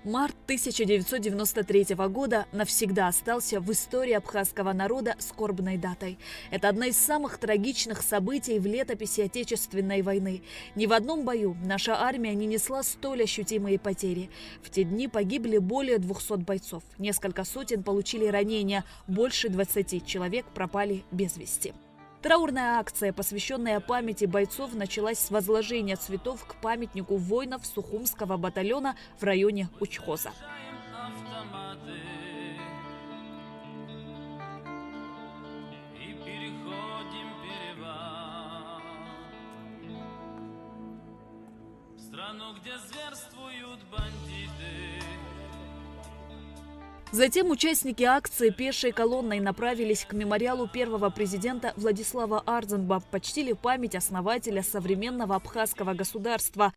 Март 1993 года навсегда остался в истории абхазского народа скорбной датой. Это одна из самых трагичных событий в летописи Отечественной войны. Ни в одном бою наша армия не несла столь ощутимые потери. В те дни погибли более 200 бойцов. Несколько сотен получили ранения, больше 20 человек пропали без вести. Траурная акция, посвященная памяти бойцов, началась с возложения цветов к памятнику воинов Сухумского батальона в районе Учхоза. Затем участники акции пешей колонной направились к мемориалу первого президента Владислава Ардзинба, почтили память основателя современного абхазского государства.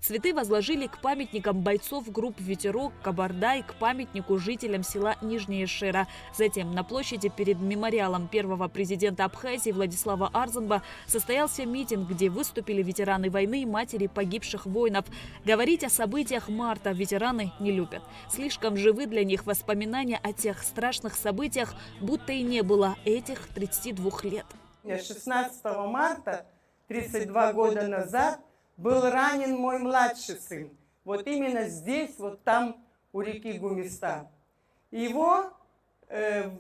Цветы возложили к памятникам бойцов групп «Ветерок», «Кабардай», к памятнику жителям села Нижняя Шера. Затем на площади перед мемориалом первого президента Абхазии Владислава Ардзинба состоялся митинг, где выступили ветераны войны и матери погибших воинов. Говорить о событиях марта ветераны не любят. Слишком живы для них воспоминания о тех страшных событиях, будто и не было этих 32 лет. 16 марта, 32 года назад, был ранен мой младший сын. Вот именно здесь, вот там, у реки Гумиста. Его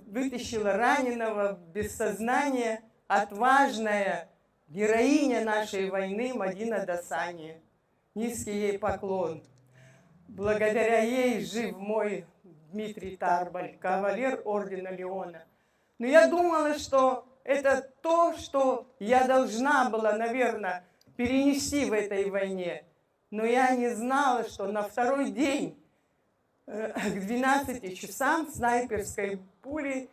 вытащила раненого без сознания отважная героиня нашей войны Мадина Досани. Низкий ей поклон. Благодаря ей жив мой Дмитрий Тарбаль, кавалер ордена Леона. Но я думала, что это то, что я должна была, наверное, перенести в этой войне. Но я не знала, что на второй день к 12 часам снайперской пулей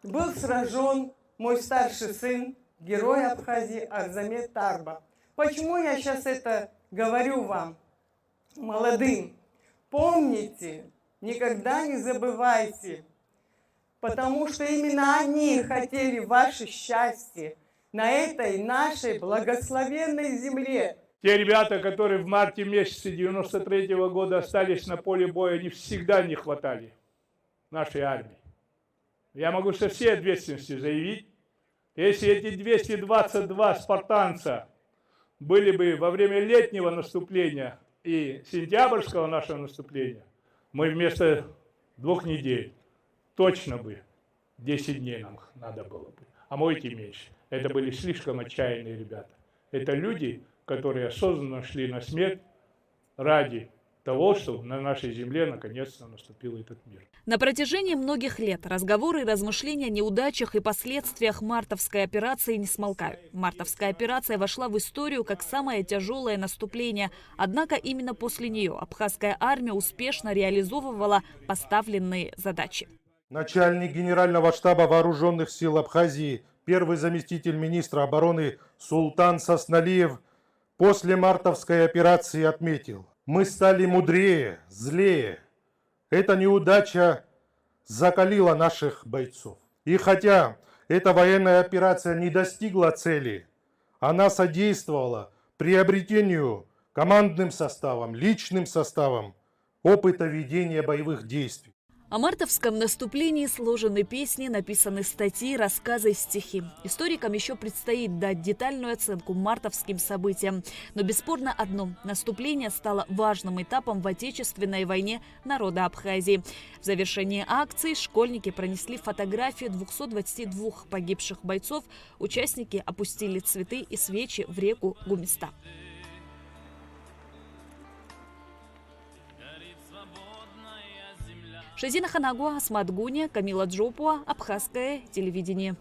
был сражен мой старший сын, герой Абхазии Арзамет Тарба. Почему я сейчас это говорю вам, молодым? Помните, никогда не забывайте, потому что именно они хотели ваше счастье на этой нашей благословенной земле. Те ребята, которые в марте месяце 93-го года остались на поле боя, они всегда не хватали нашей армии. Я могу со всей ответственностью заявить, если эти 222 спартанца были бы во время летнего наступления и сентябрьского нашего наступления, мы вместо 2 недель точно бы 10 дней нам надо было бы, а может и меньше. Это были слишком отчаянные ребята. Это люди, которые осознанно шли на смерть ради того, чтобы на нашей земле наконец-то наступил этот мир. На протяжении многих лет разговоры и размышления о неудачах и последствиях мартовской операции не смолкают. Мартовская операция вошла в историю как самое тяжелое наступление. Однако именно после нее абхазская армия успешно реализовывала поставленные задачи. Начальник Генерального штаба Вооруженных сил Абхазии, первый заместитель министра обороны Султан Сосналиев после мартовской операции отметил: мы стали мудрее, злее. Эта неудача закалила наших бойцов. И хотя эта военная операция не достигла цели, она содействовала приобретению командным составом, личным составом опыта ведения боевых действий. О мартовском наступлении сложены песни, написаны статьи, рассказы, стихи. Историкам еще предстоит дать детальную оценку мартовским событиям. Но бесспорно одно – наступление стало важным этапом в Отечественной войне народа Абхазии. В завершении акции школьники пронесли фотографию 222 погибших бойцов. Участники опустили цветы и свечи в реку Гумиста. Шазина Ханагуа, Асмат Гуня, Камила Джопуа, Абхазское телевидение.